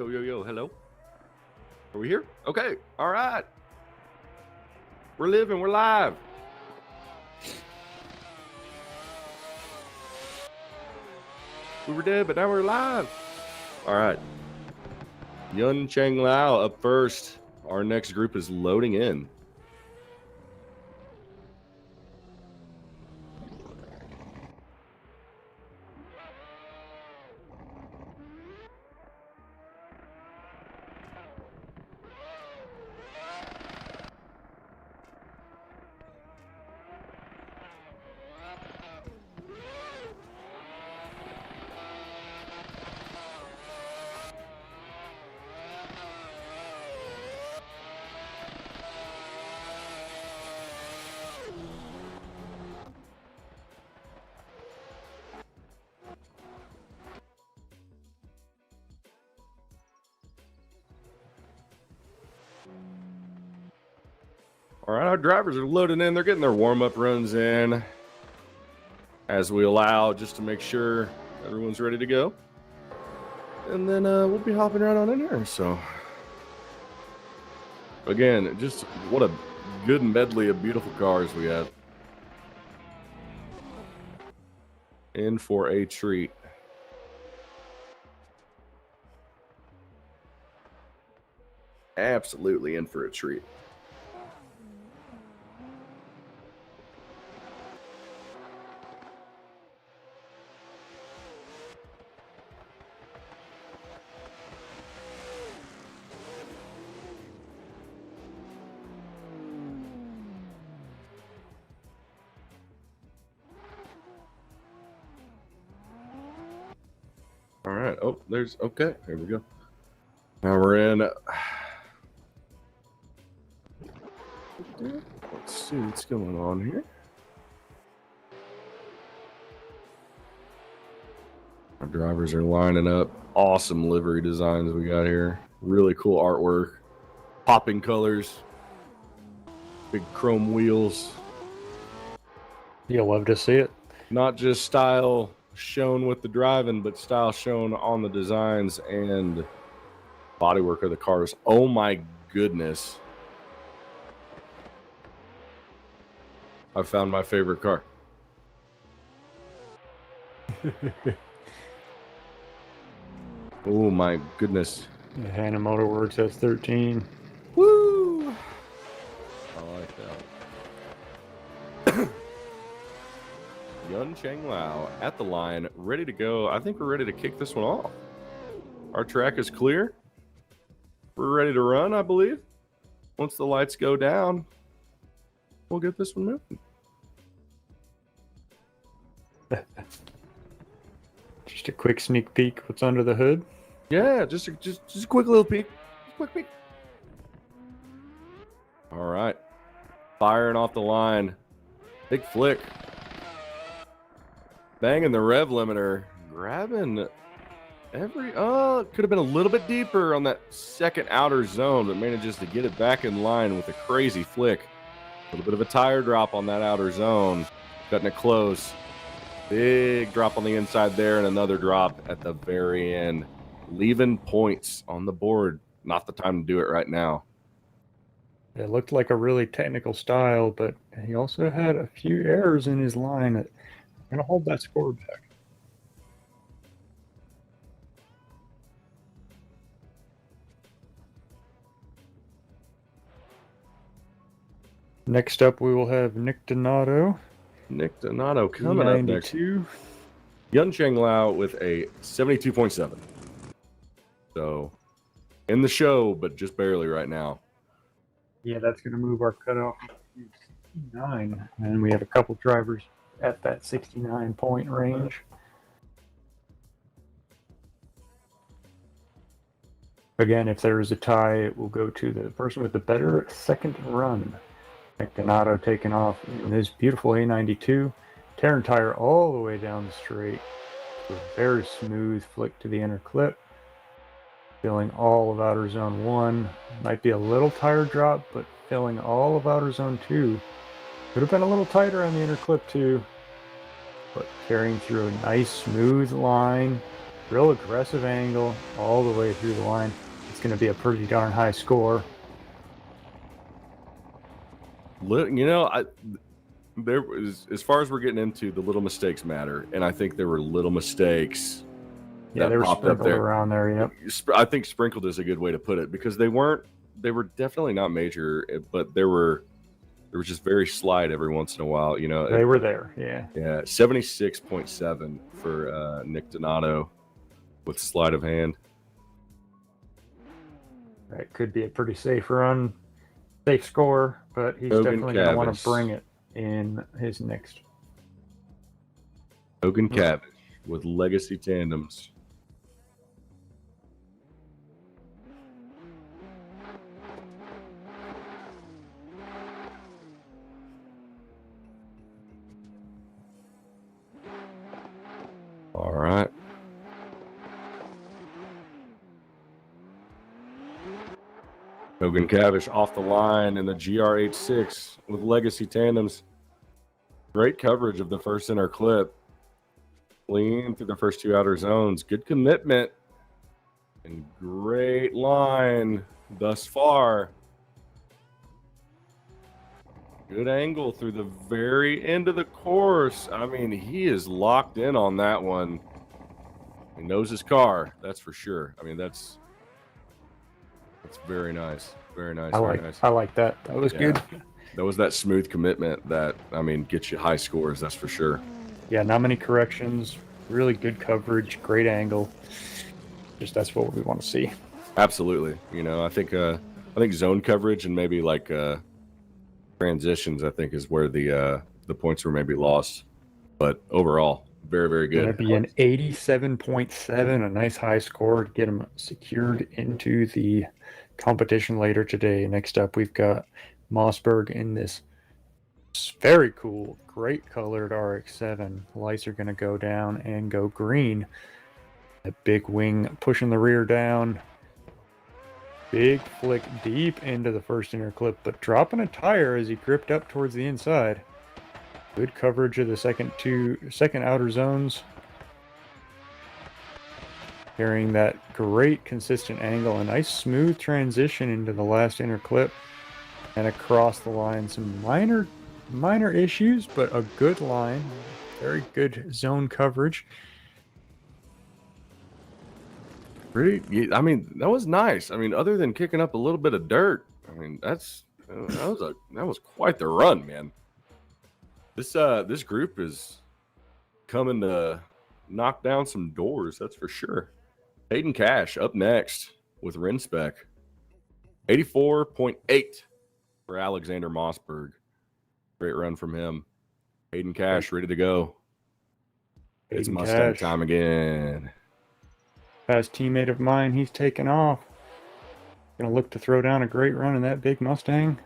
Yo, yo, yo, hello. Are we here? Okay, all right. We're living, we're live. We were dead, but now we're alive. All right. Yun Cheng Lao up first. Our next group is loading in. All right, our drivers are loading in. They're getting their warm-up runs in as we allow, just to make sure everyone's ready to go. And then we'll be hopping right on in here. So, again, just what a good medley of beautiful cars we have. In for a treat. Absolutely in for a treat. All right. Oh, there's okay. Here we go. Now we're in. Let's see what's going on here. Our drivers are lining up. Awesome livery designs we got here. Really cool artwork. Popping colors. Big chrome wheels. You'll love to see it. Not just style shown with the driving, but style shown on the designs and bodywork of the cars. Oh my goodness. I found my favorite car. Oh my goodness. The Hannah Motorworks S13. Woo! I like that. Yun Cheng Lao at the line, ready to go. I think we're ready to kick this one off. Our track is clear. We're ready to run, I believe. Once the lights go down, we'll get this one moving. Just a quick sneak peek what's under the hood. Yeah, just a quick little peek. Quick peek. All right. Firing off the line. Big flick. Banging the rev limiter. Grabbing every... could have been a little bit deeper on that second outer zone, but manages to get it back in line with a crazy flick. A little bit of a tire drop on that outer zone. Cutting it close. Big drop on the inside there and another drop at the very end. Leaving points on the board. Not the time to do it right now. It looked like a really technical style, but he also had a few errors in his line. I'm going to hold that score back. Next up, we will have Nick Donato. Nick Donato coming up next. Yun Cheng Lao with a 72.7. So, in the show, but just barely right now. Yeah, that's going to move our cutoff to 69. And we have a couple drivers at that 69 point range. Again, if there is a tie, it will go to the person with the better second run. Nick Donato taking off in his beautiful A92, tearing tire all the way down the straight. A very smooth flick to the inner clip. Filling all of outer zone 1. Might be a little tire drop, but filling all of outer zone 2. Could have been a little tighter on the inner clip too, but carrying through a nice smooth line. Real aggressive angle all the way through the line. It's going to be a pretty darn high score. You know, there was, as far as we're getting into, the little mistakes matter, and I think there were little mistakes. Yeah, they were sprinkled around there. Yep. I think sprinkled is a good way to put it, because they were definitely not major, but there were just very slight every once in a while. You know, they were there. Yeah. Yeah, 76.7 for Nick Donato with sleight of hand. That could be a pretty safe run, safe score, but he's definitely going to want to bring it in his next. Hogan Cavish with Legacy Tandems. All right. Hogan Cavish off the line in the GR86 with Legacy Tandems. Great coverage of the first inner clip. Clean through the first two outer zones. Good commitment. And great line thus far. Good angle through the very end of the course. I mean, he is locked in on that one. He knows his car, that's for sure. I mean, that's very nice. Very nice. I like that. That was good. That was that smooth commitment that, I mean, gets you high scores, that's for sure. Yeah, not many corrections. Really good coverage, great angle. Just that's what we want to see. Absolutely. You know, I think zone coverage and maybe like transitions, I think, is where the points were maybe lost. But overall, very, very good. Going to be an 87.7, a nice high score to get him secured into the competition later today. Next up, we've got Mossberg in this very cool, great colored RX-7. Lights are going to go down and go green. A big wing pushing the rear down. Big flick deep into the first inner clip, but dropping a tire as he gripped up towards the inside. Good coverage of the second outer zones. Carrying that great consistent angle. A nice smooth transition into the last inner clip. And across the line, some minor issues, but a good line. Very good zone coverage. I mean, that was nice. I mean, other than kicking up a little bit of dirt, I mean, that was quite the run, man. This group is coming to knock down some doors, that's for sure. Hayden Cash up next with Rinspec. 84.8 for Alexander Mossberg. Great run from him. Hayden Cash ready to go. It's Mustang time again. Past teammate of mine, he's taken off. Gonna look to throw down a great run in that big Mustang.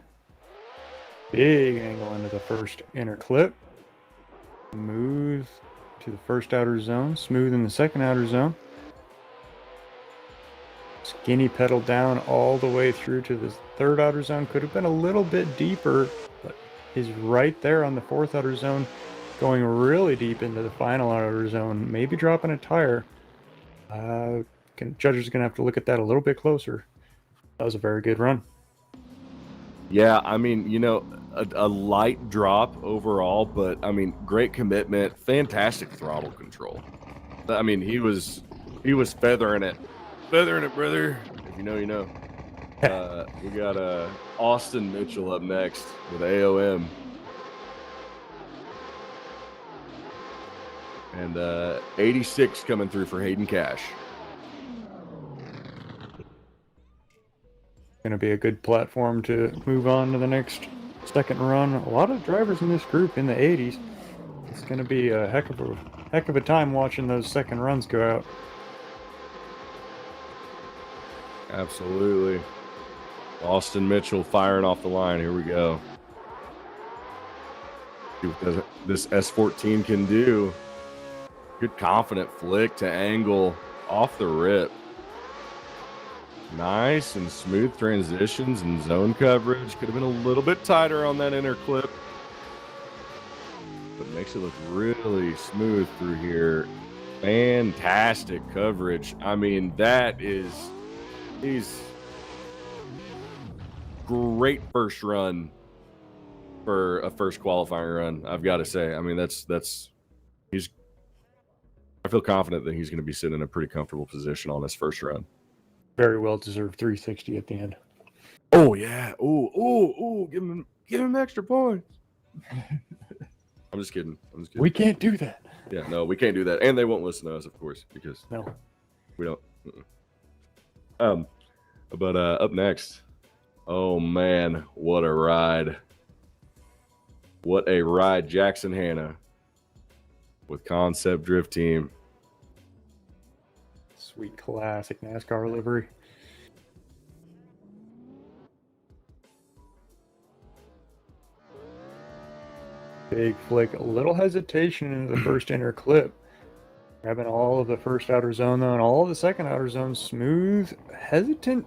Big angle into the first inner clip. Smooth to the first outer zone. Smooth in the second outer zone. Skinny pedal down all the way through to the third outer zone. Could have been a little bit deeper, but is right there on the fourth outer zone. Going really deep into the final outer zone. Maybe dropping a tire. Judges are going to have to look at that a little bit closer. That was a very good run. Yeah, I mean, you know, a light drop overall, but I mean, great commitment, fantastic throttle control. I mean, he was feathering it, brother. If you know, you know. We got Austin Mitchell up next with AOM. And 86 coming through for Hayden Cash. Going to be a good platform to move on to the next second run. A lot of drivers in this group in the 80s. It's going to be a heck of a time watching those second runs go out. Absolutely. Austin Mitchell firing off the line. Here we go. See what this S14 can do. Good confident flick to angle off the rip. Nice and smooth transitions and zone coverage. Could have been a little bit tighter on that inner clip, but makes it look really smooth through here. Fantastic coverage. I mean, he's great first run for a first qualifying run, I've got to say. I mean, I feel confident that he's going to be sitting in a pretty comfortable position on his first run. Very well deserved 360 at the end. Oh yeah. Oh, give him extra points. I'm just kidding. We can't do that. Yeah, no, we can't do that. And they won't listen to us, of course, because No. we don't. But up next, oh man, what a ride. What a ride, Jackson Hanna with Concept Drift Team. Sweet classic NASCAR livery. Big flick, a little hesitation in the first inner clip. Grabbing all of the first outer zone though, and all of the second outer zone. Smooth, hesitant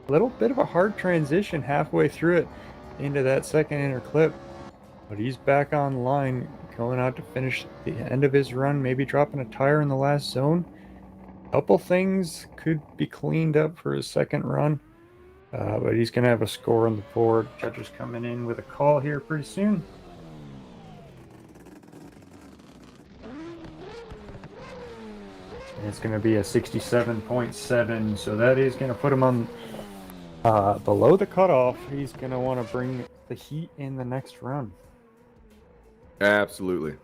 little bit of a hard transition halfway through it into that second inner clip. But he's back on line, going out to finish the end of his run, maybe dropping a tire in the last zone. Couple things could be cleaned up for his second run, but he's going to have a score on the board. Judges coming in with a call here pretty soon. And it's going to be a 67.7, so that is going to put him on below the cutoff. He's going to want to bring the heat in the next run. Absolutely.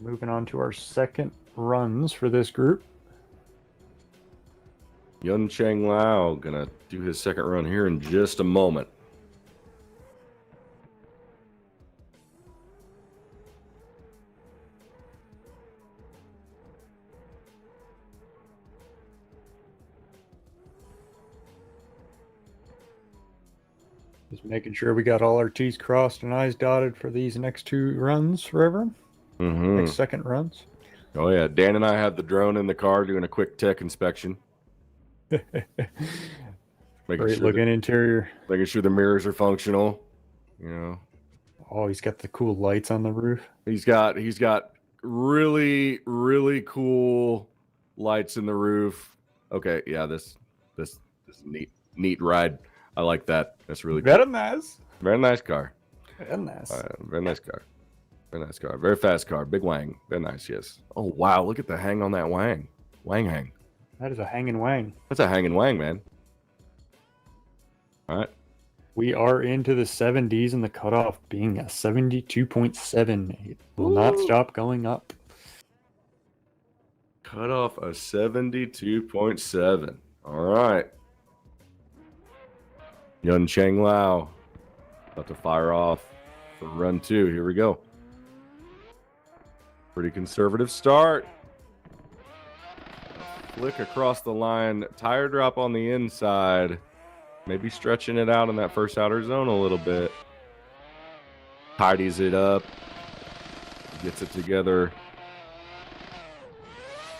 Moving on to our second runs for this group. Yun Cheng Lao gonna do his second run here in just a moment. Just making sure we got all our T's crossed and I's dotted for these next two runs forever. Next second runs. Oh yeah, Dan and I have the drone in the car doing a quick tech inspection. Great looking interior. Making sure the mirrors are functional. You know. Oh, he's got the cool lights on the roof. He's got really, really cool lights in the roof. Okay, yeah, this is neat ride. I like that. That's really very cool. nice. Very nice car. Very nice. Very nice car. Very nice car. Very fast car. Big wang. Very nice, yes. Oh wow, look at the hang on that wang. Wang hang. That is a hanging wang. That's a hanging wang, man. All right. We are into the 70s and the cutoff being a 72.7. It will not stop going up. Cutoff a 72.7. All right. Yun Cheng Lao about to fire off for run 2. Here we go. Pretty conservative start. Flick across the line. Tire drop on the inside. Maybe stretching it out in that first outer zone a little bit. Tidies it up. Gets it together.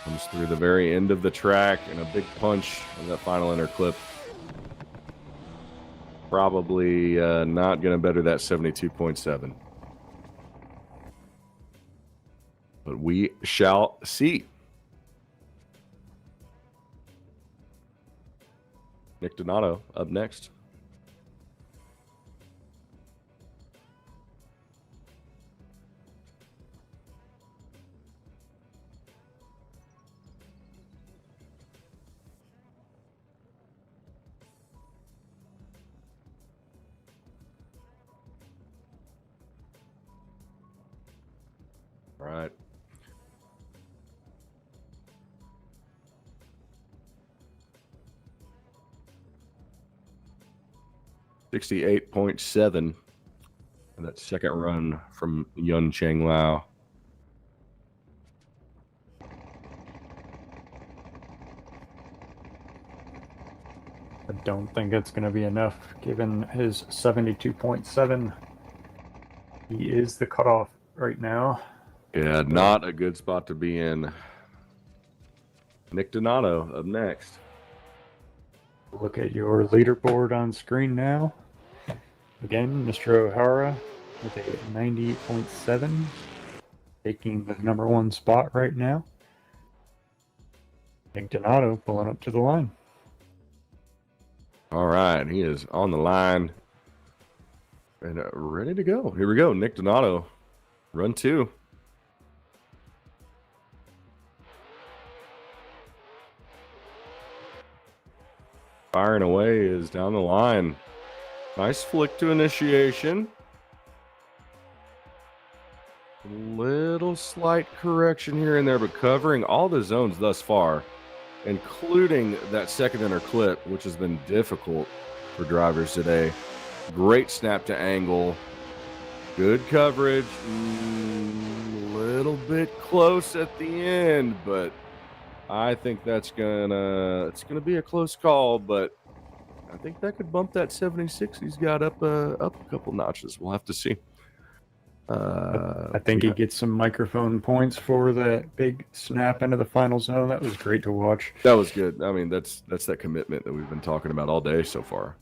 Comes through the very end of the track and a big punch on that final inner clip. Probably not going to better that 72.7. But we shall see. Nick Donato up next. All right. .7. And that second run from Yun Cheng Lao. I don't think it's going to be enough given his 72.7. He is the cutoff right now. Yeah, not a good spot to be in. Nick Donato up next. Look at your leaderboard on screen now. Again, Mr. O'Hara with a 90.7. taking the number 1 spot right now. Nick Donato pulling up to the line. All right, he is on the line and ready to go. Here we go. Nick Donato, run 2. Firing away is down the line. Nice flick to initiation. Little slight correction here and there, but covering all the zones thus far, including that second inner clip, which has been difficult for drivers today. Great snap to angle. Good coverage. Little bit close at the end, but I think it's gonna be a close call, but I think that could bump that 76 he's got up a couple notches. We'll have to see. I think he gets some microphone points for that big snap into the final zone. That was great to watch. That was good. I mean, that's that commitment that we've been talking about all day so far.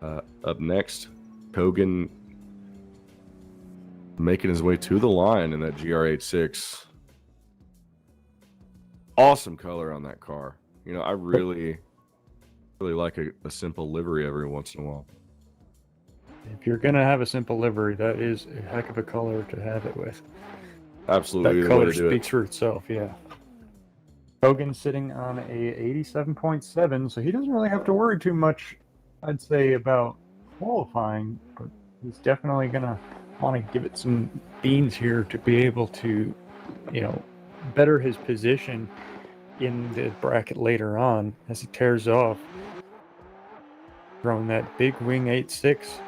Up next, Kogan making his way to the line in that GR86. Awesome color on that car. You know, I really like a simple livery every once in a while. If you're going to have a simple livery, that is a heck of a color to have it with. Absolutely. That color speaks for itself, yeah. Hogan sitting on a 87.7, so he doesn't really have to worry too much, I'd say, about qualifying, but he's definitely going to want to give it some beans here to be able to, you know, better his position in the bracket later on as he tears off. Throwing that big wing 8.6.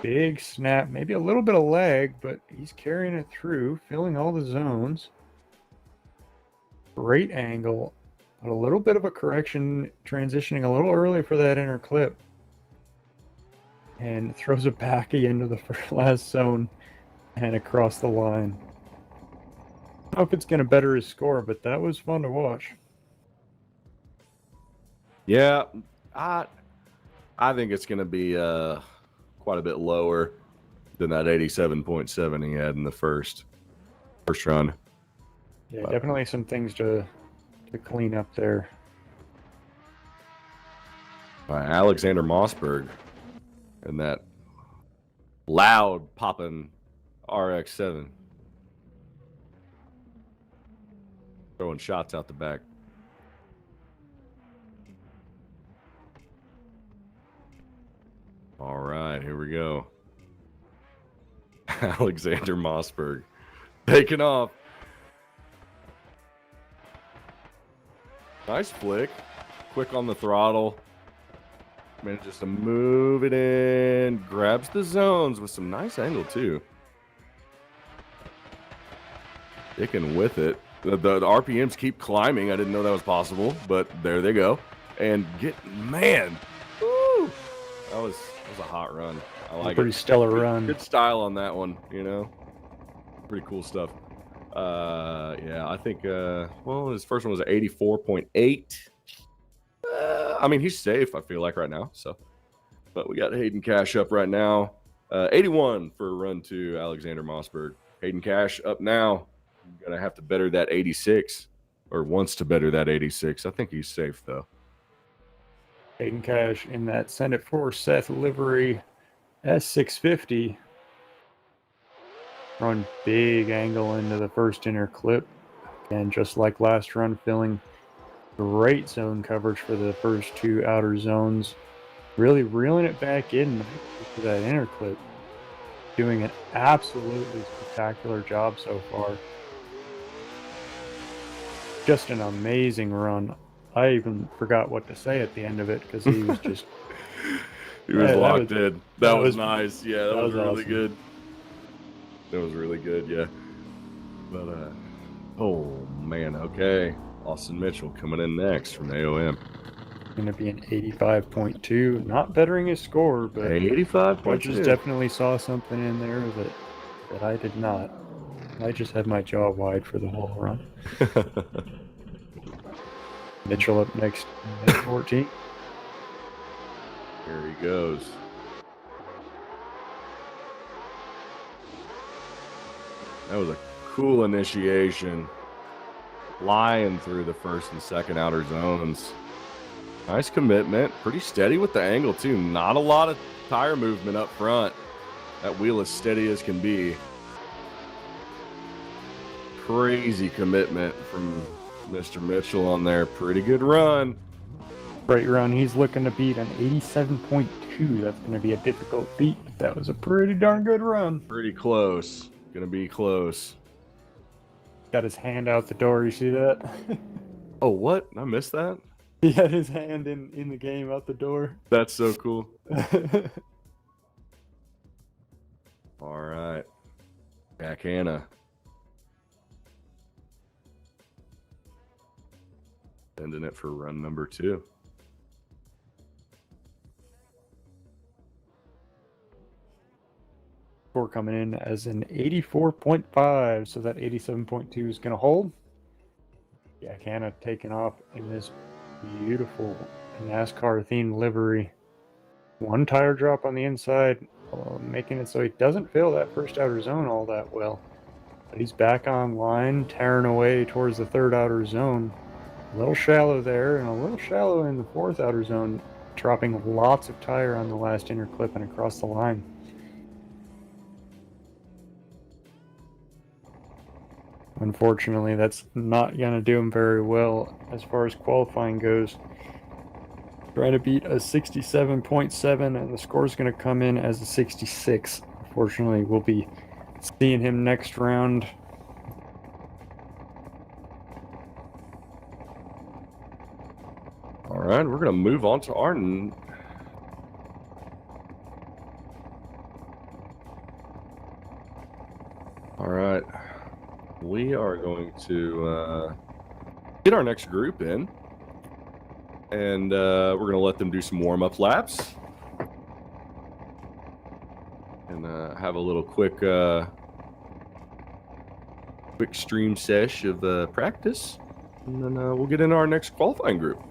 Big snap, maybe a little bit of lag, but he's carrying it through, filling all the zones. Great angle, but a little bit of a correction, transitioning a little early for that inner clip. And throws it back into the last zone and across the line. I don't know if it's going to better his score, but that was fun to watch. Yeah, I think it's going to be quite a bit lower than that 87.7 he had in the first run. Yeah, definitely some things to clean up there. By Alexander Mossberg and that loud popping RX-7. Throwing shots out the back. All right, here we go. Alexander Mossberg taking off. Nice flick. Quick on the throttle. Manages to move it in. Grabs the zones with some nice angle, too. Sticking with it. The RPMs keep climbing. I didn't know that was possible, but there they go. And man. Woo! That was a hot run. I like it. Pretty stellar run. Good style on that one, you know. Pretty cool stuff. Yeah, I think well, his first one was 84.8. I mean, he's safe, I feel like, right now. So, but we got Hayden Cash up right now. 81 for run 2, Alexander Mossberg. Hayden Cash up now. Gonna have to better that 86, or wants to better that 86. I think he's safe though. Hayden Cash in that Send It For Seth livery S650. Run big angle into the first inner clip. And just like last run, filling great zone coverage for the first 2 outer zones. Really reeling it back in to that inner clip. Doing an absolutely spectacular job so far. Just an amazing run. I even forgot what to say at the end of it because he was just... he was locked in. That was nice. Yeah, that was really awesome. Good. That was really good, yeah. But, oh, man, okay. Austin Mitchell coming in next from AOM. Going to be an 85.2. Not bettering his score, but 85.2. Judges definitely saw something in there that I did not. I just had my jaw wide for the whole run. Mitchell up next at 14. Here he goes. That was a cool initiation. Flying through the first and second outer zones. Nice commitment. Pretty steady with the angle, too. Not a lot of tire movement up front. That wheel as steady as can be. Crazy commitment from Mr. Mitchell on there. Pretty good run. Great run. He's looking to beat an 87.2. That's going to be a difficult beat. But that was a pretty darn good run. Pretty close. Gonna be close. Got his hand out the door. You see that? Oh, what? I missed that? He had his hand in the game out the door. That's so cool. All right. Jack Hanna. Sending it for run number 2. Score coming in as an 84.5, so that 87.2 is going to hold. Jack Hanna taking off in this beautiful NASCAR themed livery. One tire drop on the inside, making it so he doesn't fill that first outer zone all that well. But he's back on line, tearing away towards the third outer zone. A little shallow there and a little shallow in the fourth outer zone, dropping lots of tire on the last inner clip and across the line. Unfortunately, that's not going to do him very well as far as qualifying goes. Trying to beat a 67.7, and the score is going to come in as a 66. Unfortunately, we'll be seeing him next round. All right, we're going to move on to our... All right. We are going to get our next group in, and we're going to let them do some warm-up laps and have a little quick stream sesh of practice, and then we'll get into our next qualifying group.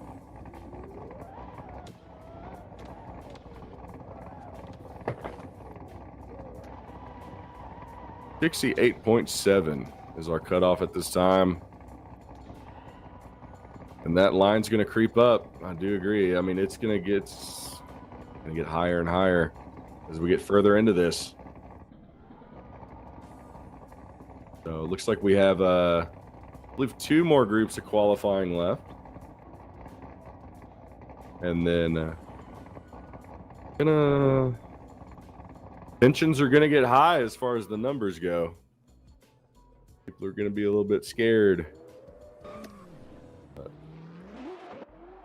.7 is our cutoff at this time, and that line's going to creep up. I do agree. I mean, it's going to get higher and higher as we get further into this. So it looks like we have I believe 2 more groups of qualifying left, and then tensions are going to get high as far as the numbers go. People are going to be a little bit scared.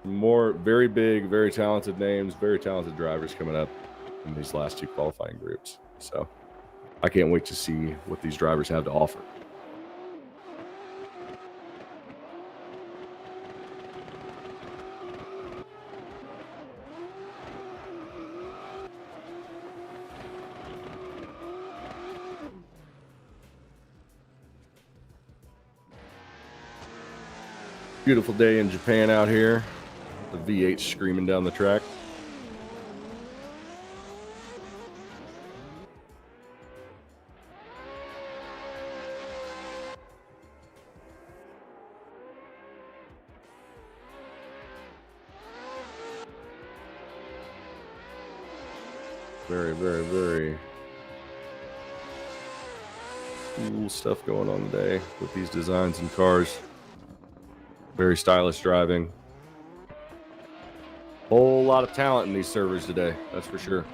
More very big, very talented names, very talented drivers coming up in these last 2 qualifying groups. So I can't wait to see what these drivers have to offer. Beautiful day in Japan out here. The V8 screaming down the track. Very, very, very cool stuff going on today with these designs and cars. Very stylish driving. Whole lot of talent in these servers today, that's for sure.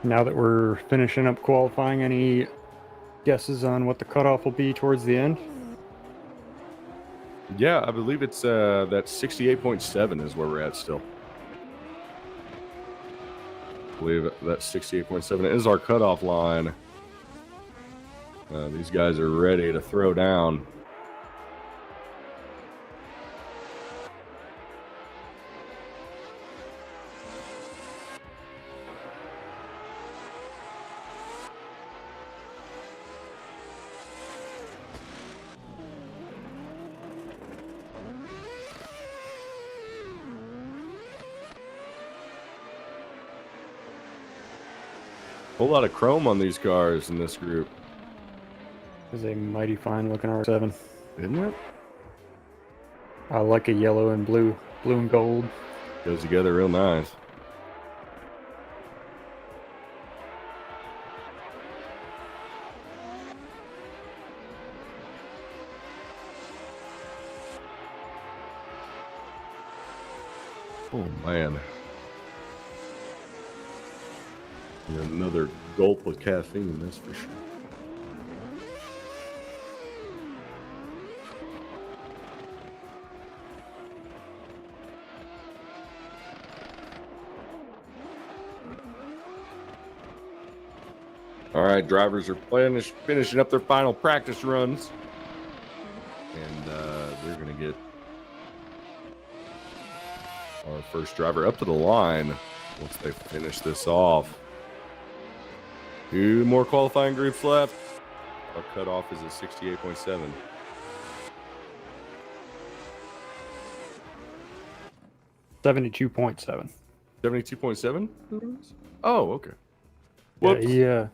Now that we're finishing up qualifying, any guesses on what the cutoff will be towards the end? Yeah, I believe it's that 68.7 is where we're at still. believe that 68.7 is our cutoff line. These guys are ready to throw down. Whole lot of chrome on these cars in this group. This is a mighty fine looking R7. Isn't it? I like a yellow and blue and gold. Goes together real nice. Oh man. Another gulp of caffeine, that's for sure. All right, drivers are finishing up their final practice runs. And they're going to get our first driver up to the line once they finish this off. 2 more qualifying groups left. Our cutoff is at 68.7. $72.7. 72.7? Oh, okay. Whoops. Yeah,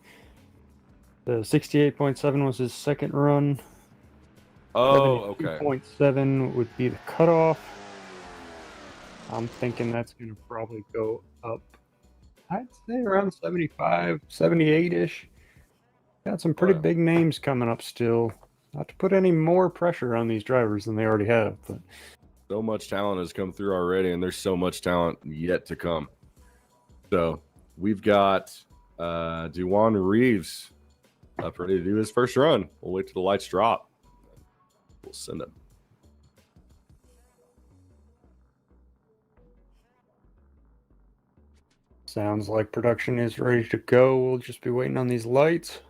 the 68.7 was his second run. Oh, okay. 72.7 would be the cutoff. I'm thinking that's going to probably go up, I'd say around 75, 78-ish. Got some pretty big names coming up still. Not to put any more pressure on these drivers than they already have. But so much talent has come through already, and there's so much talent yet to come. So we've got Dewan Reeves up ready to do his first run. We'll wait till the lights drop. We'll send him. sounds like production is ready to go. We'll just be waiting on these lights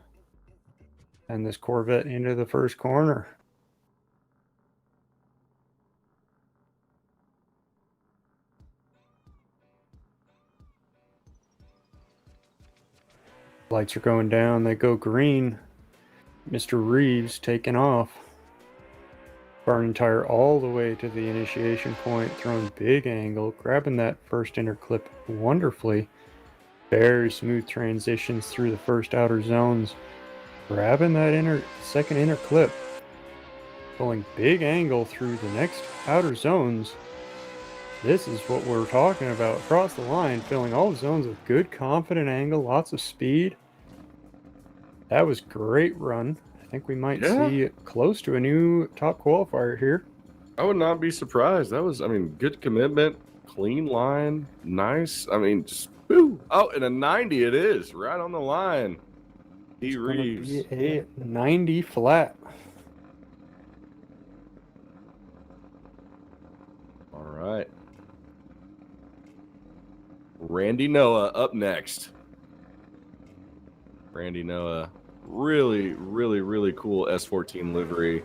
and this Corvette into the first corner. Lights are going down. They go green. Mr. Reeves taking off. Burning tire all the way to the initiation point, throwing big angle, grabbing that first inner clip wonderfully. Very smooth transitions through the first outer zones. Grabbing that second inner clip. Pulling big angle through the next outer zones. This is what we're talking about. Across the line, filling all the zones with good, confident angle, lots of speed. That was great run. I think we might see close to a new top qualifier here. I would not be surprised. That was, good commitment, clean line, nice. Just woo. Oh, and a 90 it is, right on the line. D. Reeves. A 90 flat. All right. Randy Noah up next. Randy Noah. Really, really, really cool S14 livery.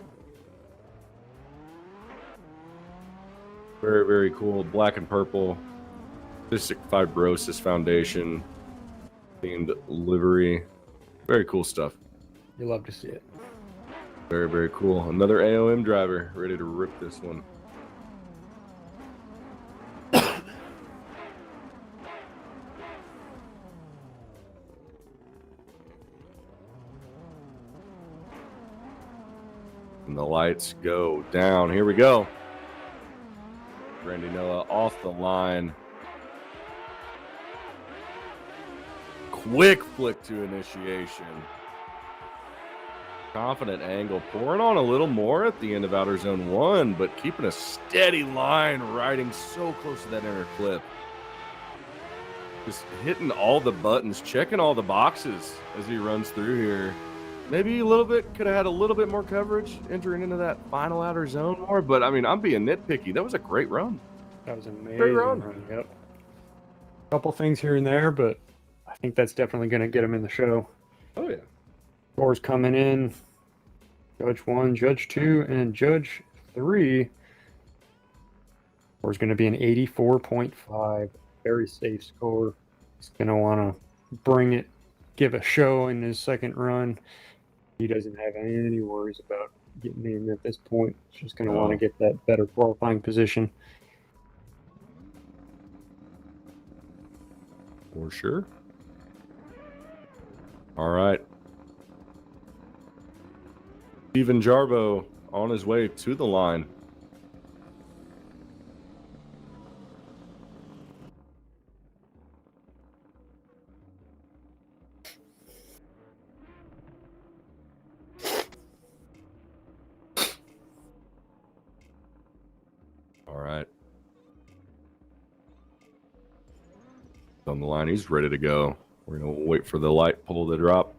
Very, very cool. Black and purple. Cystic Fibrosis Foundation themed livery. Very cool stuff. You love to see it. Very, very cool. Another AOM driver ready to rip this one. And the lights go down. Here we go. Randy Noah off the line. Quick flick to initiation. Confident angle. Pouring on a little more at the end of outer zone 1, but keeping a steady line, riding so close to that inner clip. Just hitting all the buttons, checking all the boxes as he runs through here. Maybe a little bit, could have had a little bit more coverage entering into that final outer zone more, but I'm being nitpicky. That was a great run. That was an amazing Great run. run. Yep. Couple things here and there, but think that's definitely going to get him in the show. Oh, yeah. Scores coming in. Judge 1, Judge 2, and Judge 3. Score's going to be an 84.5. Very safe score. He's going to want to bring it, give a show in his second run. He doesn't have any worries about getting in at this point. He's just going to want to get that better qualifying position. For sure. All right. Steven Jarbo on his way to the line. All right. On the line, he's ready to go. We're going to wait for the light pole to drop.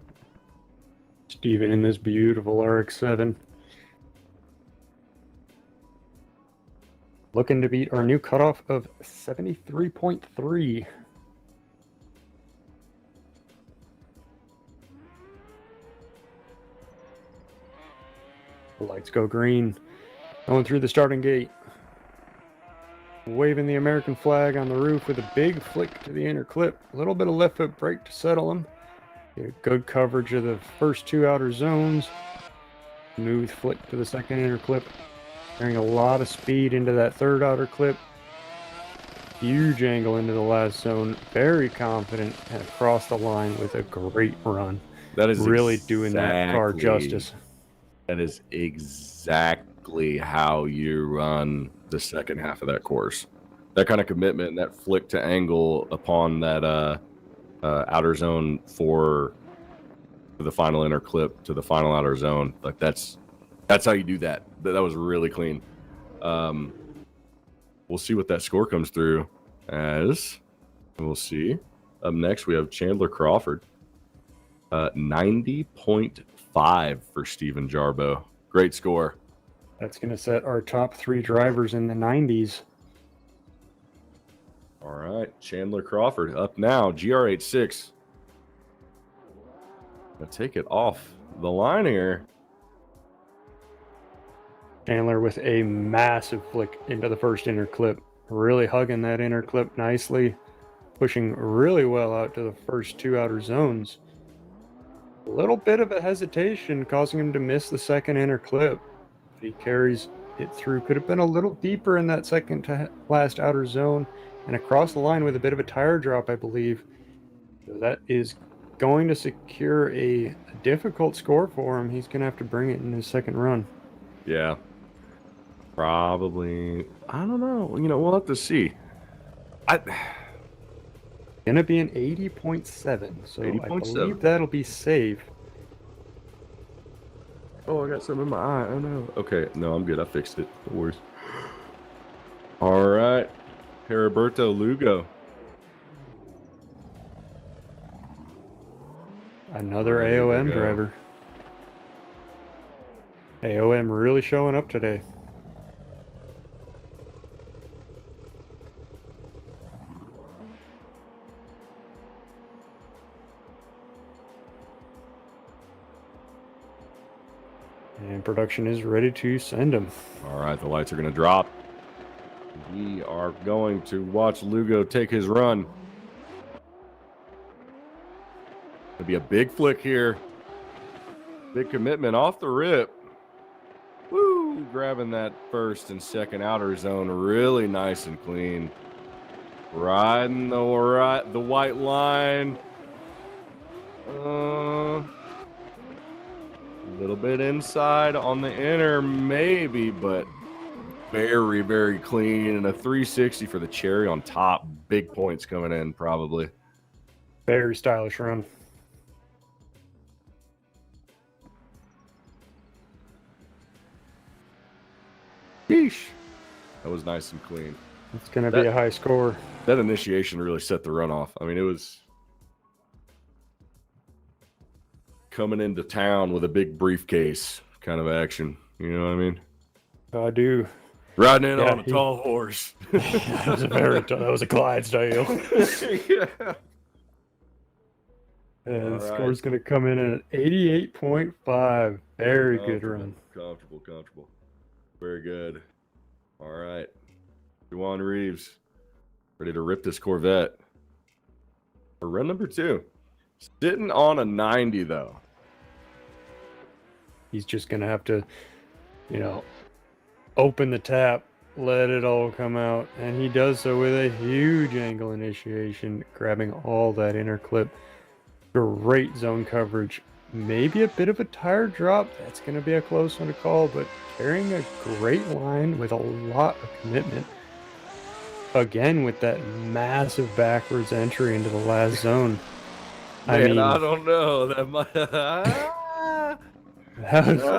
Steven in this beautiful RX-7. Looking to beat our new cutoff of 73.3. The lights go green. Going through the starting gate. Waving the American flag on the roof with a big flick to the inner clip. A little bit of left foot brake to settle him. Get good coverage of the first two outer zones. Smooth flick to the second inner clip. Carrying a lot of speed into that third outer clip. Huge angle into the last zone. Very confident and across the line with a great run. That is really doing that car justice. That is exactly how you run the second half of that course. That kind of commitment and that flick to angle upon that outer zone for the final inner clip to the final outer zone. Like that's how you do that. That was really clean. We'll see what that score comes through as. We'll see. Up next, we have Chandler Crawford. 90.5 for Steven Jarbo. Great score. That's going to set our top three drivers in the 90s. All right, Chandler Crawford up now. GR86. Gonna take it off the line here. Chandler with a massive flick into the first inner clip. Really hugging that inner clip nicely. Pushing really well out to the first two outer zones. A little bit of a hesitation causing him to miss the second inner clip. But he carries it through. Could have been a little deeper in that second to last outer zone and across the line with a bit of a tire drop, I believe. So that is going to secure a difficult score for him. He's going to have to bring it in his second run. Yeah. Probably. I don't know. We'll have to see. Going to be an 80.7. So 80.7. I believe that'll be safe. Oh, I got something in my eye. Oh, no. Okay. No, I'm good. I fixed it. No worries. All right. Heriberto Lugo. Another AOM driver. AOM really showing up today. And production is ready to send him. All right, the lights are going to drop. We are going to watch Lugo take his run. It'll be a big flick here. Big commitment off the rip. Woo! Grabbing that first and second outer zone really nice and clean. Riding the white line. A little bit inside on the inner, maybe, but very, very clean. And a 360 for the cherry on top. Big points coming in, probably. Very stylish run. Yeesh. That was nice and clean. It's going to be a high score. That initiation really set the run off. I mean, it was coming into town with a big briefcase kind of action. You know what I mean? I do. Riding in on a tall horse. That was a Clydesdale. Yeah. The All score's right. going to come in at 88.5. Very good run. Comfortable. Very good. All right. Juwan Reeves, ready to rip this Corvette. For run number 2. Sitting on a 90, though. He's just going to have to, open the tap, let it all come out. And he does so with a huge angle initiation, grabbing all that inner clip. Great zone coverage. Maybe a bit of a tire drop. That's going to be a close one to call, but carrying a great line with a lot of commitment. Again, with that massive backwards entry into the last zone. Man, I don't know. That might. That was pretty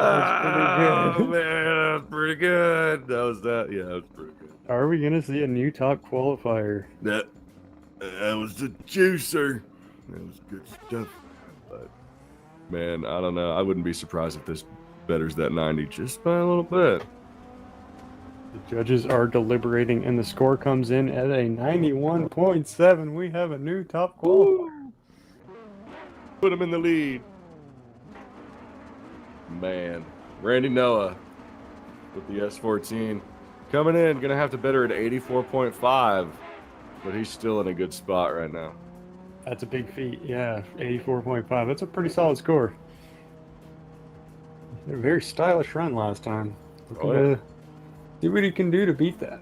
good. Man, that was pretty good. Yeah, that was pretty good. Are we going to see a new top qualifier? That was the juicer. That was good stuff. But, man, I don't know. I wouldn't be surprised if this betters that 90 just by a little bit. The judges are deliberating, and the score comes in at a 91.7. We have a new top qualifier. Put him in the lead. Man, Randy Noah with the S14 coming in, gonna have to better at 84.5, but he's still in a good spot right now. That's a big feat, yeah. 84.5. That's a pretty solid score. A very stylish run last time. Looking to see what he can do to beat that.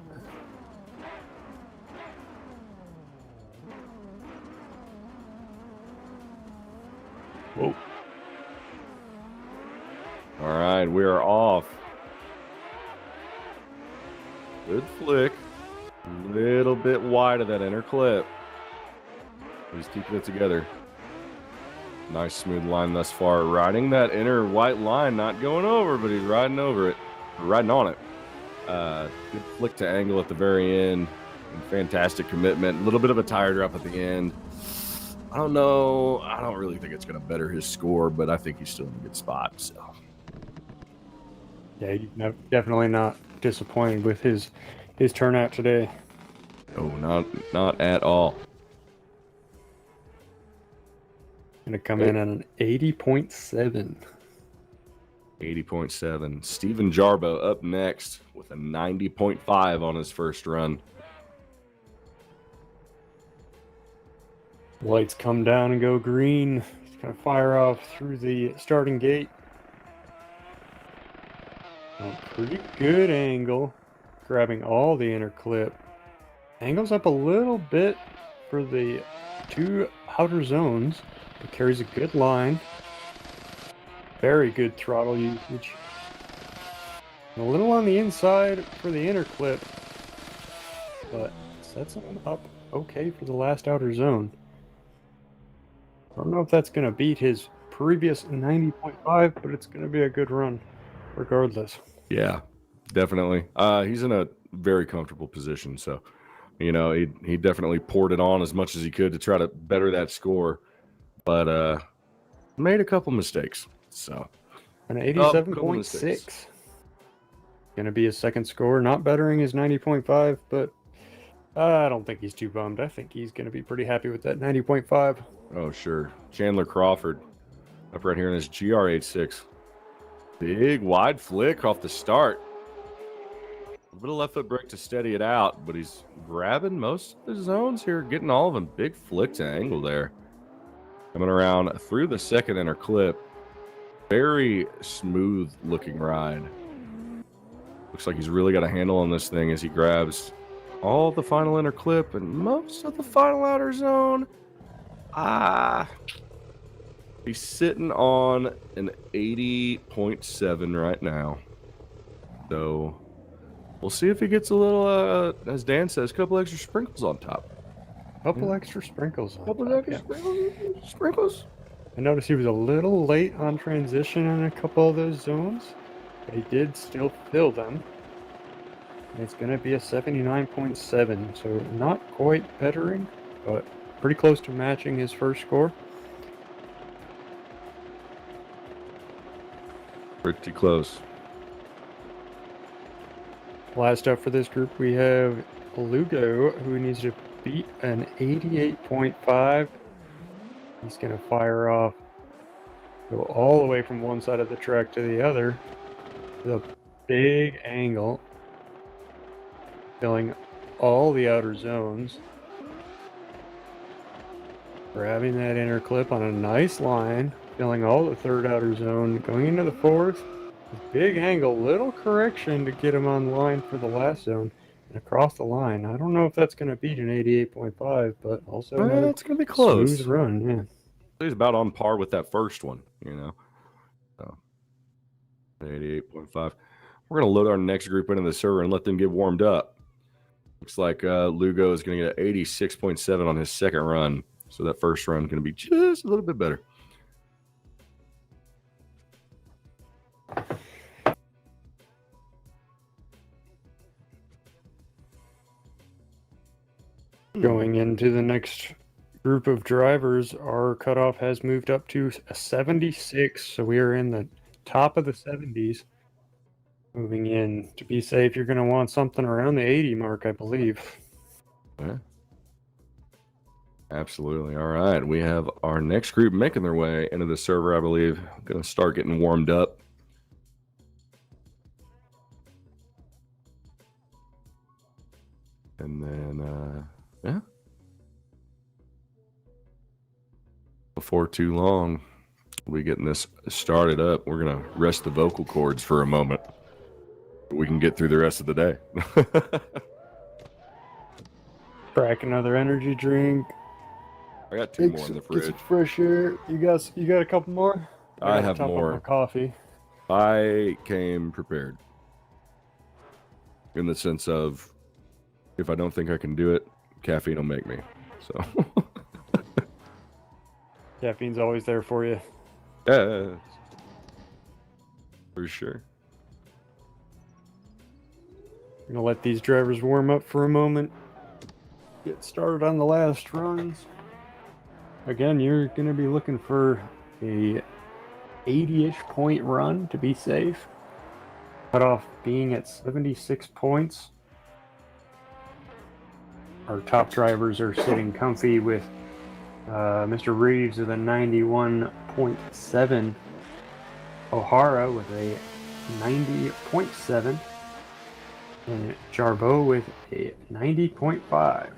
Whoa. All right, we are off. Good flick. A little bit wide of that inner clip. He's keeping it together. Nice smooth line thus far. Riding that inner white line, not going over, but he's riding over it. Riding on it. Good flick to angle at the very end. And fantastic commitment. A little bit of a tire drop at the end. I don't know. I don't really think it's going to better his score, but I think he's still in a good spot. So. Yeah, he's definitely not disappointed with his turnout today. Oh, not at all. Going to come in at an 80.7. 80.7. Steven Jarbo up next with a 90.5 on his first run. Lights come down and go green. He's going to fire off through the starting gate. A pretty good angle, grabbing all the inner clip. Angles up a little bit for the 2 outer zones, but carries a good line. Very good throttle usage. A little on the inside for the inner clip, but sets him up okay for the last outer zone. I don't know if that's going to beat his previous 90.5, but it's going to be a good run regardless. Yeah, definitely. He's in a very comfortable position, so he definitely poured it on as much as he could to try to better that score, but made a couple mistakes. So an 87.6. Going to be his second score, not bettering his 90.5, but I don't think he's too bummed. I think he's going to be pretty happy with that 90.5. Oh, sure. Chandler Crawford up right here in his GR86. Big wide flick off the start. A little bit of left foot brake to steady it out, but he's grabbing most of the zones here, getting all of them. Big flick to angle there. Coming around through the second inner clip. Very smooth looking ride. Looks like he's really got a handle on this thing as he grabs all the final inner clip and most of the final outer zone. He's sitting on an 80.7 right now. So we'll see if he gets a little, as Dan says, a couple extra sprinkles on top. Couple extra sprinkles. Sprinkles. I noticed he was a little late on transition in a couple of those zones, but he did still fill them. And it's going to be a 79.7, so not quite bettering, but pretty close to matching his first score. Pretty close. Last up for this group, we have Lugo, who needs to beat an 88.5. He's going to fire off, go all the way from one side of the track to the other. The big angle, filling all the outer zones. Grabbing that inner clip on a nice line, filling all the third outer zone, going into the fourth. Big angle, little correction to get him on line for the last zone. And across the line, I don't know if that's going to beat an 88.5, but also another It's going to be close. smooth run, yeah. He's about on par with that first one, you know. So 88.5. We're going to load our next group into the server and let them get warmed up. Looks like Lugo is going to get an 86.7 on his second run. So that first run is going to be just a little bit better. Going into the next group of drivers, our cutoff has moved up to a 76, so we are in the top of the 70s. Moving in to be safe, you're going to want something around the 80 mark, I believe. Yeah. Absolutely. All right. We have our next group making their way into the server, I believe. Going to start getting warmed up. And then, yeah. Before too long, we'll be getting this started up. We're going to rest the vocal cords for a moment. We can get through the rest of the day. Crack another energy drink. I got two more in the fridge. Get some fresh air. You got a couple more? I have top more. Up my coffee. I came prepared. In the sense of, if I don't think I can do it, caffeine will make me. So. Caffeine's always there for you. Yeah. For sure. I'm gonna let these drivers warm up for a moment. Get started on the last runs. Again, you're gonna be looking for a 80-ish point run to be safe. Cutoff being at 76 points. Our top drivers are sitting comfy with Mr. Reeves with a 91.7. O'Hara with a 90.7. And Jarbeau with a 90.5.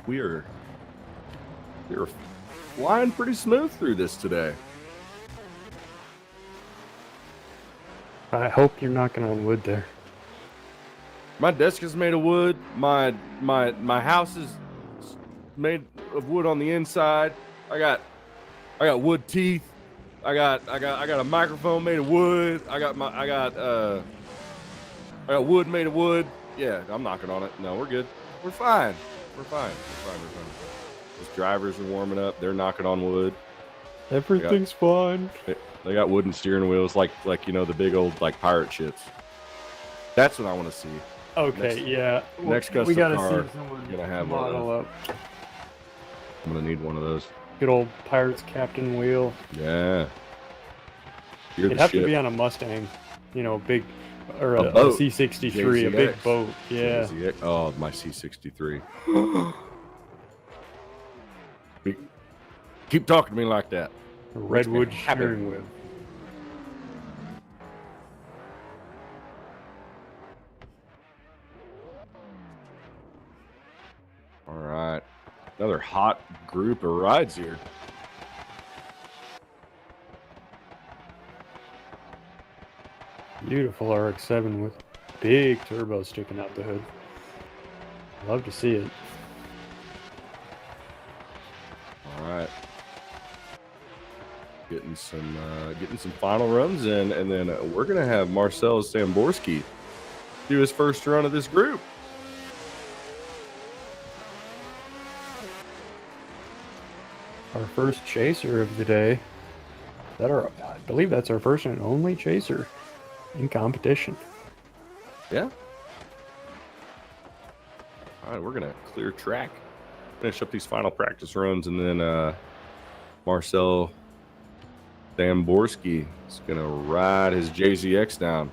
We're flying pretty smooth through this today. I hope you're knocking on wood there. My desk is made of wood. My house is made of wood on the inside. I got wood teeth. I got a microphone made of wood. I got wood made of wood. Yeah, I'm knocking on it. No, we're good. We're fine. We're fine. Those drivers are warming up. They're knocking on wood. Everything's fine. They got wooden steering wheels, like the big old pirate ships. That's what I want to see. Okay, yeah. Next custom we gotta car, see someone gonna have model up. I'm gonna need one of those. Good old Pirates Captain wheel. Yeah. It'd have to be on a Mustang, big, or a C63, JZX. a big boat. Yeah. JZX. Oh, my C63. Keep talking to me like that. A redwood steering wheel. All right. Another hot group of rides here. Beautiful RX-7 with big turbo sticking out the hood. Love to see it. All right. Getting some final runs in, and then we're gonna have Marcel Samborski do his first run of this group. Our first chaser of the day. I believe that's our first and only chaser in competition. Yeah. All right, we're gonna clear track, finish up these final practice runs, and then Marcel Samborski is gonna ride his JZX down.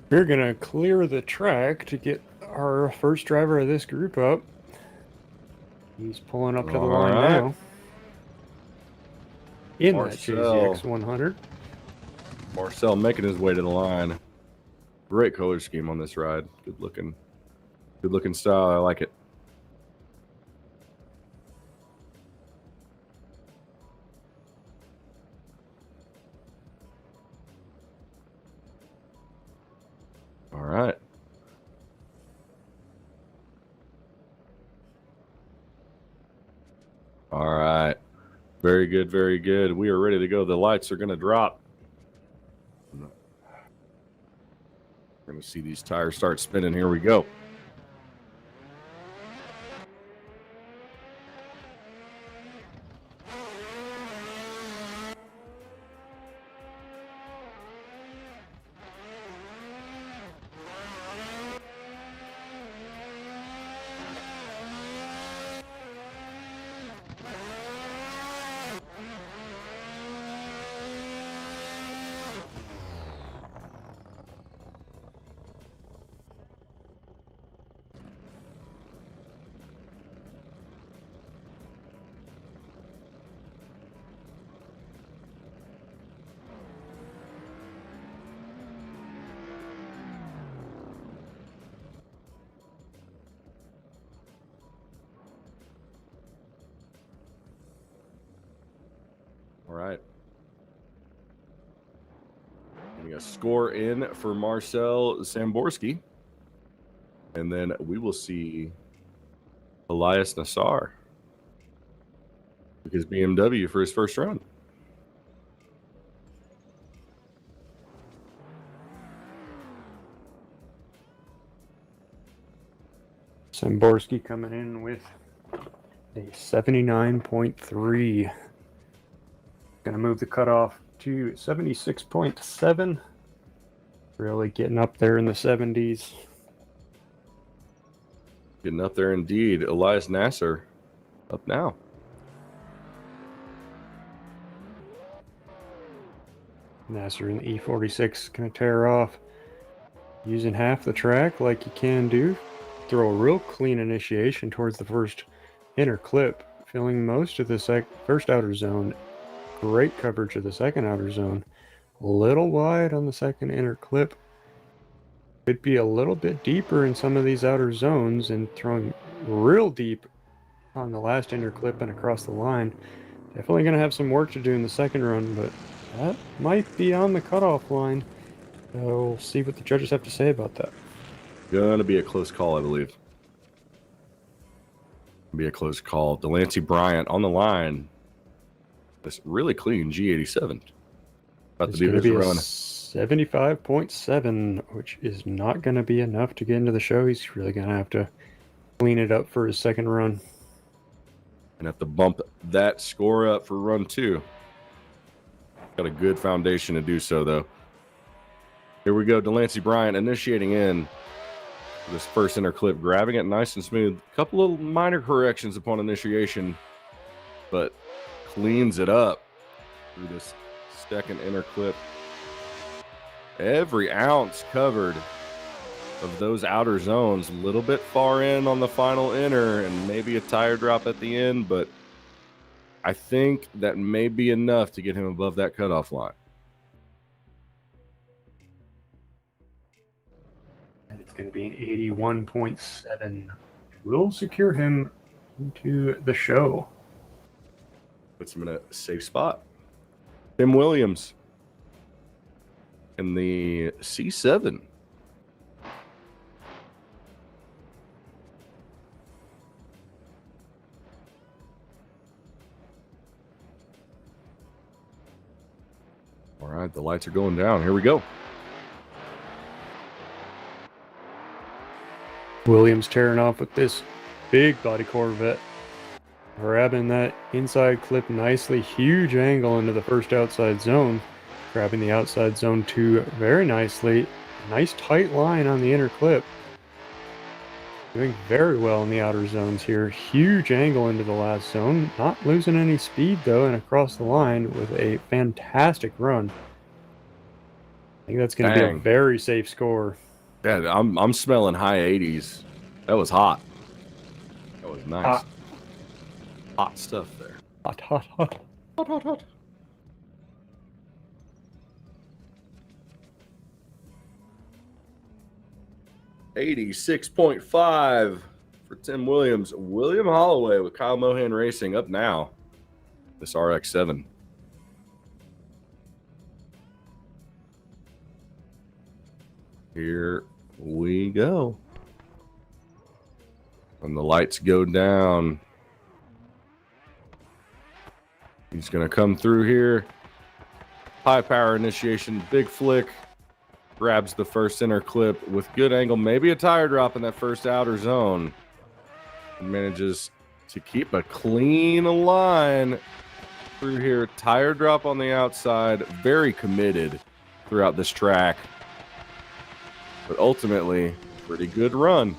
We're gonna clear the track to get our first driver of this group up. He's pulling up to the line now. In Marcel. that JZX 100. Marcel making his way to the line. Great color scheme on this ride. Good looking style. I like it. All right. All right. Very good, very good. We are ready to go. The lights are going to drop. We're going to see these tires start spinning. Here we go. All right. Getting a score in for Marcel Samborski. And then we will see Elias Nassar with his BMW for his first run. Samborski coming in with a 79.3. Gonna move the cutoff to 76.7. Really getting up there in the 70s. Getting up there indeed. Elias Nasser up now. Nasser in the E46 gonna tear off. Using half the track like you can do. Throw a real clean initiation towards the first inner clip. Filling most of the first outer zone. Great coverage of the second outer zone. A little wide on the second inner clip. Could be a little bit deeper in some of these outer zones and throwing real deep on the last inner clip and across the line. Definitely going to have some work to do in the second run, but that might be on the cutoff line. So we'll see what the judges have to say about that. Gonna be a close call, I believe. Be a close call. Delancey Bryant on the line. This really clean G87. About to do his run. 75.7, which is not going to be enough to get into the show. He's really going to have to clean it up for his second run. And have to bump that score up for run 2. Got a good foundation to do so, though. Here we go. Delancey Bryant initiating in this first inner clip, grabbing it nice and smooth. A couple of minor corrections upon initiation, but cleans it up through this second inner clip. every ounce covered of those outer zones. A little bit far in on the final inner and maybe a tire drop at the end, but I think that may be enough to get him above that cutoff line. And it's going to be an 81.7. Will secure him into the show. Puts him in a safe spot. Tim Williams in the C7. All right, the lights are going down. Here we go. Williams tearing off with this big body Corvette. Grabbing that inside clip nicely. Huge angle into the first outside zone. Grabbing the outside zone 2 very nicely. Nice tight line on the inner clip. Doing very well in the outer zones here. Huge angle into the last zone. Not losing any speed though, and across the line with a fantastic run. I think that's going to be a very safe score. Yeah, I'm smelling high 80s. That was hot. That was nice. Hot stuff there. Hot, hot, hot. Hot, hot, hot. $86.5 for Tim Williams. William Holloway with Kyle Mohan Racing up now. This RX-7. Here we go. And the lights go down. He's going to come through here. High power initiation, big flick. Grabs the first inner clip with good angle. Maybe a tire drop in that first outer zone. And manages to keep a clean line through here. Tire drop on the outside. Very committed throughout this track. But ultimately, pretty good run.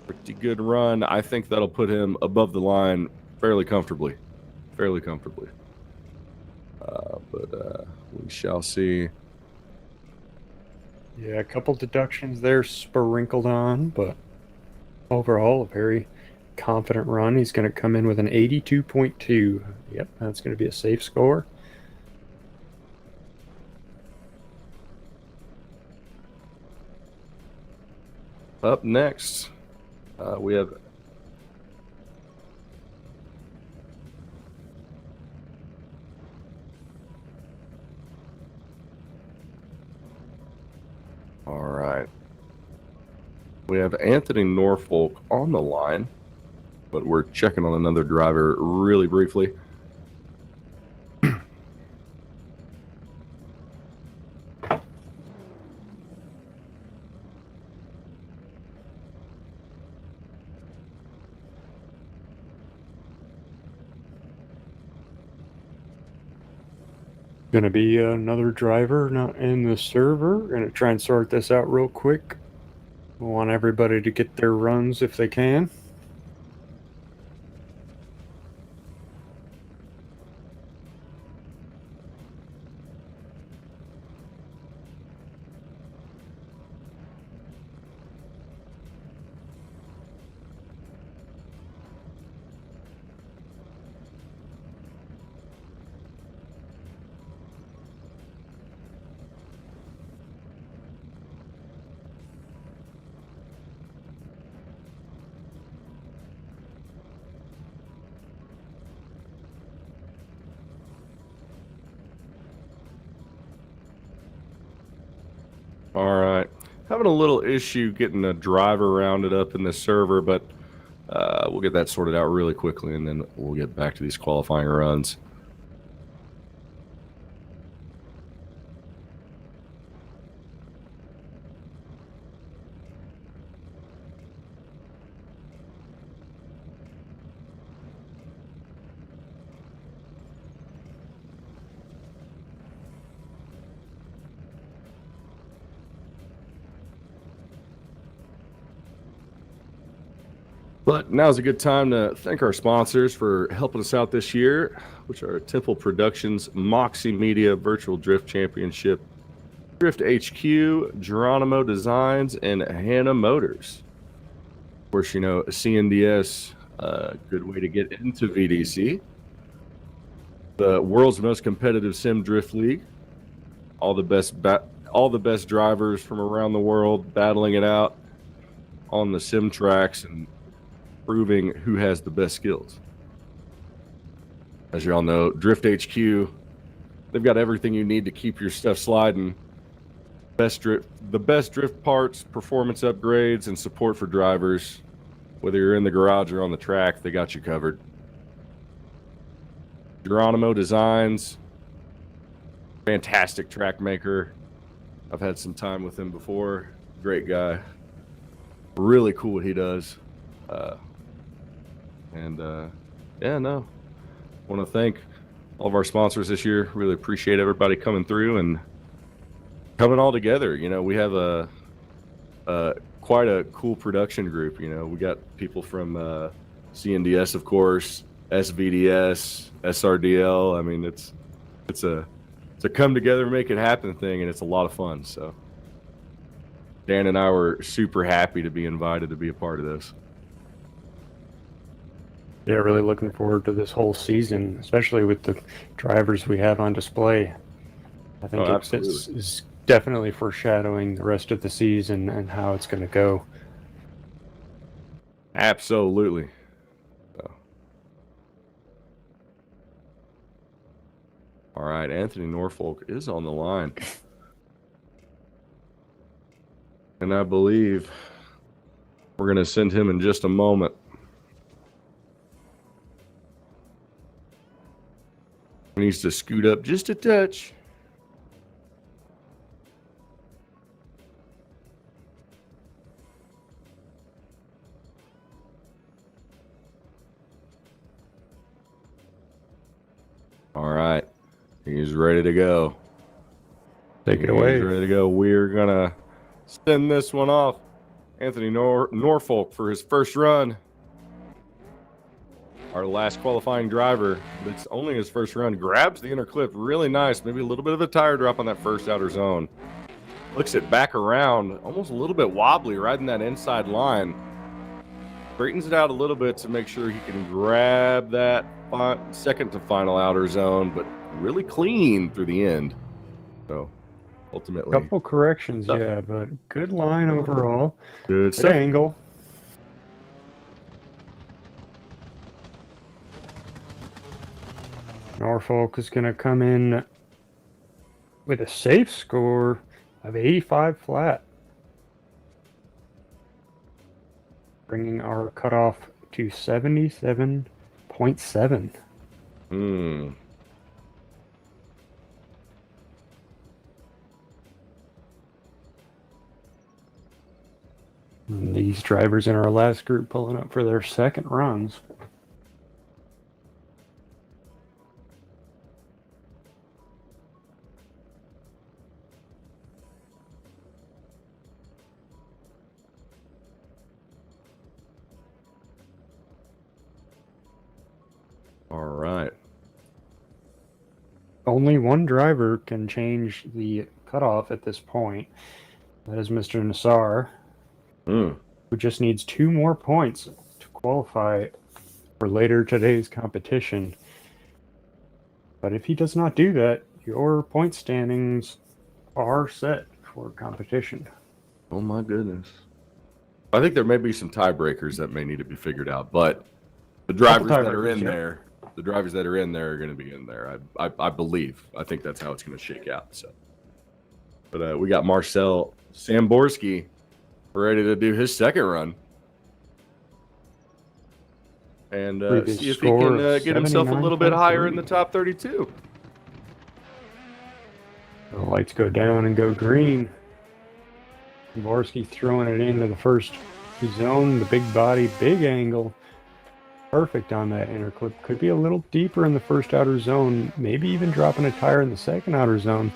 Pretty good run. I think that'll put him above the line fairly comfortably. Fairly comfortably. But we shall see. Yeah, a couple deductions there sprinkled on, but overall, a very confident run. He's going to come in with an 82.2. Yep, that's going to be a safe score. Up next, we have all right. We have Anthony Norfolk on the line, but we're checking on another driver really briefly. Going to be another driver not in the server. Going to try and sort this out real quick. We want everybody to get their runs if they can. All right. Having a little issue getting a driver rounded up in the server, but we'll get that sorted out really quickly, and then we'll get back to these qualifying runs. But now's a good time to thank our sponsors for helping us out this year, which are Temple Productions, Moxie Media Virtual Drift Championship, Drift HQ, Geronimo Designs, and Hannah Motors. Of course, you know, CNDS, a good way to get into VDC. The world's most competitive sim drift league. All the best drivers from around the world battling it out on the sim tracks and proving who has the best skills. As you all know, Drift HQ, they've got everything you need to keep your stuff sliding. The best drift parts, performance upgrades, and support for drivers. Whether you're in the garage or on the track, they got you covered. Geronimo Designs, fantastic track maker. I've had some time with him before. Great guy. Really cool what he does. Yeah, no. Want to thank all of our sponsors this year. Really appreciate everybody coming through and coming all together. You know, we have quite a cool production group. You know, we got people from CNDS, of course, SVDS, SRDL. I mean, it's a come together, make it happen thing, and it's a lot of fun. So Dan and I were super happy to be invited to be a part of this. Yeah, really looking forward to this whole season, especially with the drivers we have on display. I think is definitely foreshadowing the rest of the season and how it's going to go. Absolutely. So. All right, Anthony Norfolk is on the line. And I believe we're going to send him in just a moment. He needs to scoot up just a touch. All right. He's ready to go. Take it away. He's ready to go. We're going to send this one off. Anthony Norfolk for his first run. Our last qualifying driver, but it's only his first run, grabs the inner clip really nice. Maybe a little bit of a tire drop on that first outer zone. Looks it back around, almost a little bit wobbly, riding that inside line. Straightens it out a little bit to make sure he can grab that second to final outer zone, but really clean through the end. So ultimately, couple corrections, yeah, but good line overall. Good angle. Norfolk is going to come in with a safe score of 85 flat, bringing our cutoff to 77.7. These drivers in our last group pulling up for their second runs. All right. Only one driver can change the cutoff at this point. That is Mr. Nassar, who just needs 2 more points to qualify for later today's competition. But if he does not do that, your point standings are set for competition. Oh my goodness. I think there may be some tiebreakers that may need to be figured out, but the drivers that are in there, the drivers that are in there are going to be in there. I believe. I think that's how it's going to shake out. So, but we got Marcel Samborski ready to do his second run, and see if he can get himself a little bit higher in the top 32. The lights go down and go green. Samborski throwing it into the first zone. The big body, big angle. Perfect on that inner clip. Could be a little deeper in the first outer zone, maybe even dropping a tire in the second outer zone.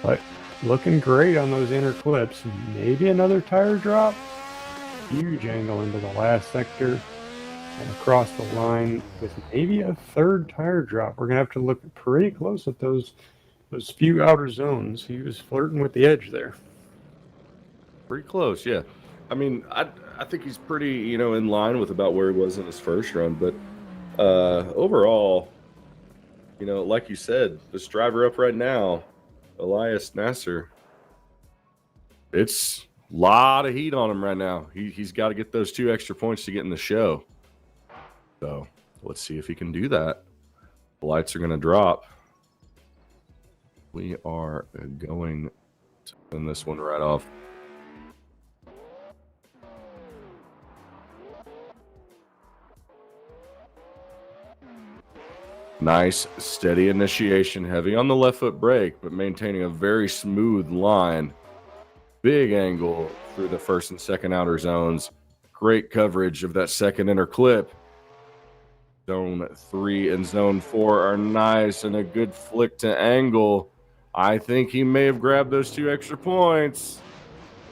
But looking great on those inner clips. Maybe another tire drop. huge angle into the last sector and across the line with maybe a third tire drop. We're going to have to look pretty close at those few outer zones. He was flirting with the edge there. Pretty close, yeah. I mean, I think he's pretty, in line with about where he was in his first run. But overall, like you said, this driver up right now, Elias Nasser, it's a lot of heat on him right now. He's got to get those 2 extra points to get in the show. So let's see if he can do that. The lights are going to drop. We are going to send this one right off. Nice, steady initiation, heavy on the left foot brake, but maintaining a very smooth line. Big angle through the first and second outer zones. Great coverage of that second inner clip. Zone 3 and zone 4 are nice, and a good flick to angle. I think he may have grabbed those 2 extra points.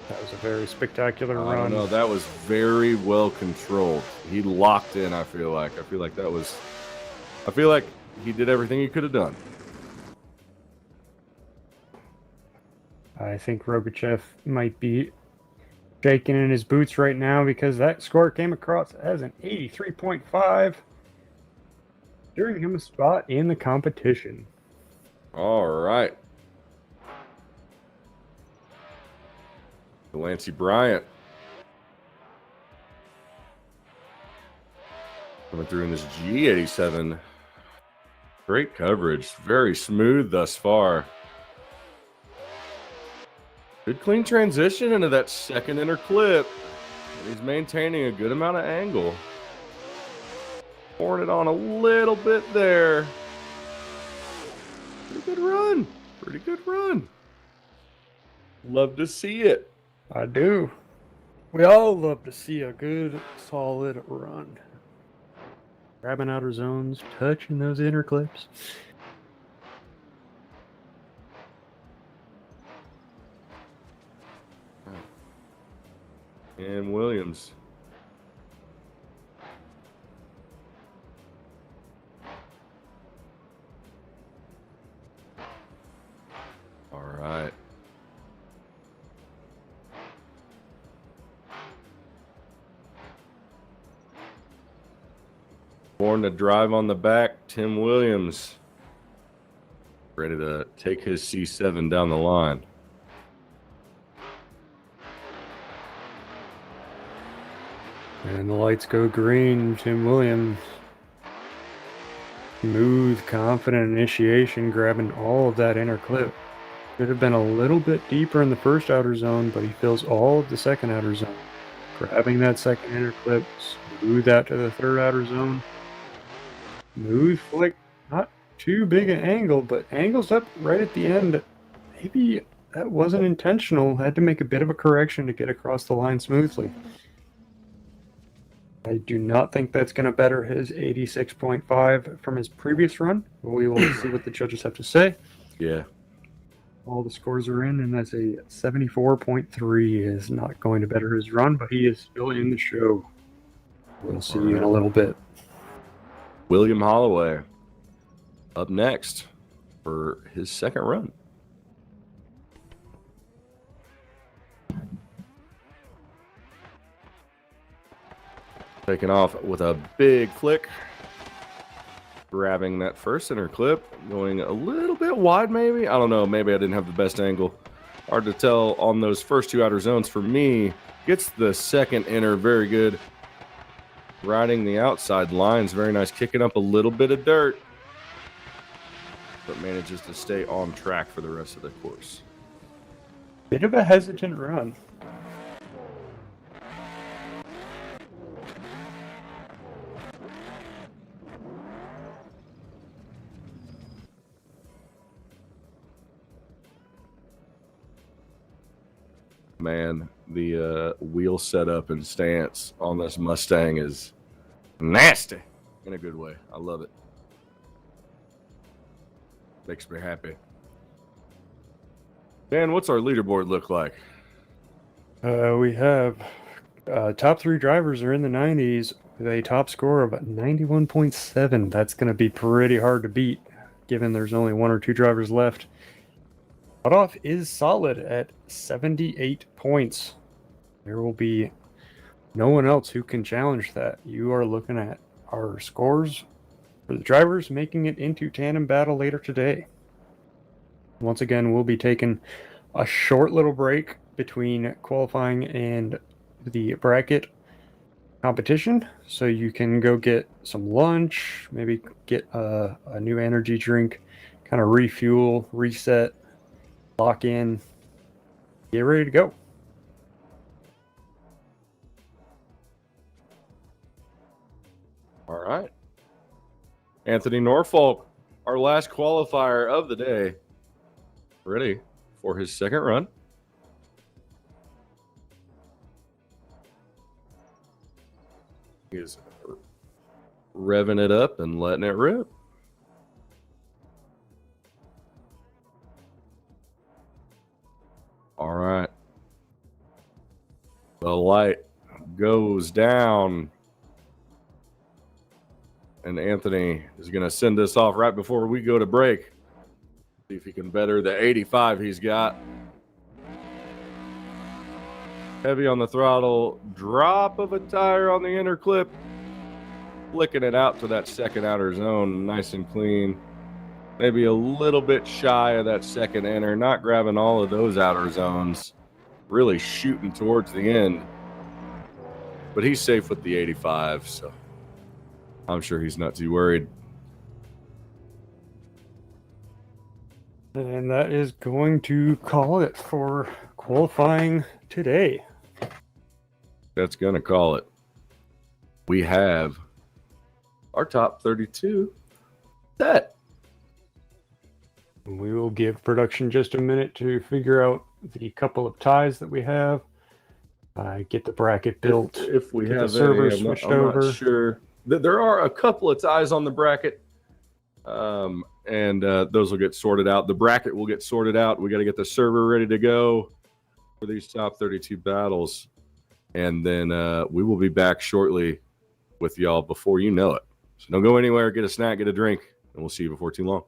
That was a very spectacular I run. don't know. That was very well controlled. He locked in, I feel like he did everything he could have done. I think Rogachev might be shaking in his boots right now because that score came across as an 83.5, giving him a spot in the competition. All right. Delancey Bryant coming through in this G87. Great coverage. Very smooth thus far. Good clean transition into that second inner clip. And he's maintaining a good amount of angle. Pouring it on a little bit there. Pretty good run. Pretty good run. Love to see it. I do. We all love to see a good, solid run. Grabbing outer zones, touching those inner clips. And Williams. All right. Born to drive on the back, Tim Williams. Ready to take his C7 down the line. And the lights go green. Tim Williams. Smooth, confident initiation, grabbing all of that inner clip. Could have been a little bit deeper in the first outer zone, but he fills all of the second outer zone. Grabbing that second inner clip, smooth out to the third outer zone. Smooth flick, not too big an angle, but angles up right at the end. Maybe that wasn't intentional. Had to make a bit of a correction to get across the line smoothly. I do not think that's going to better his 86.5 from his previous run. We will see what the judges have to say. Yeah. All the scores are in, and that's a 74.3 is not going to better his run, but he is still in the show. We'll see you in a little bit. William Holloway up next for his second run. Taking off with a big flick. Grabbing that first inner clip. Going a little bit wide maybe. I don't know. Maybe I didn't have the best angle. Hard to tell on those first 2 outer zones for me. Gets the second inner very good. Riding the outside lines. Very nice. Kicking up a little bit of dirt. But manages to stay on track for the rest of the course. Bit of a hesitant run. Man, the wheel setup and stance on this Mustang is nasty in a good way. I love it. Makes me happy. Dan, what's our leaderboard look like? We have Top three drivers are in the 90s with a top score of 91.7. That's going to be pretty hard to beat, given there's only one or two drivers left. Cutoff is solid at 78 points. There will be no one else who can challenge that. You are looking at our scores for the drivers making it into tandem battle later today. Once again, we'll be taking a short little break between qualifying and the bracket competition, so you can go get some lunch, maybe get a new energy drink, kind of refuel, reset, lock in, get ready to go. All right. Anthony Norfolk, our last qualifier of the day, ready for his second run. He is revving it up and letting it rip. All right. The light goes down. And Anthony is going to send us off right before we go to break. See if he can better the 85 he's got. Heavy on the throttle, drop of a tire on the inner clip, flicking it out to that second outer zone, nice and clean. Maybe a little bit shy of that second inner, not grabbing all of those outer zones, really shooting towards the end. But he's safe with the 85, so I'm sure he's not too worried. And that is going to call it for qualifying today. That's going to call it. We have our top 32 set. We will give production just a minute to figure out the couple of ties that we have. Get the bracket built. If we get have the servers any, switched I'm over. not sure. There are a couple of ties on the bracket, and those will get sorted out. The bracket will get sorted out. We got to get the server ready to go for these top 32 battles. And then we will be back shortly with y'all before you know it. So don't go anywhere. Get a snack, get a drink, and we'll see you before too long.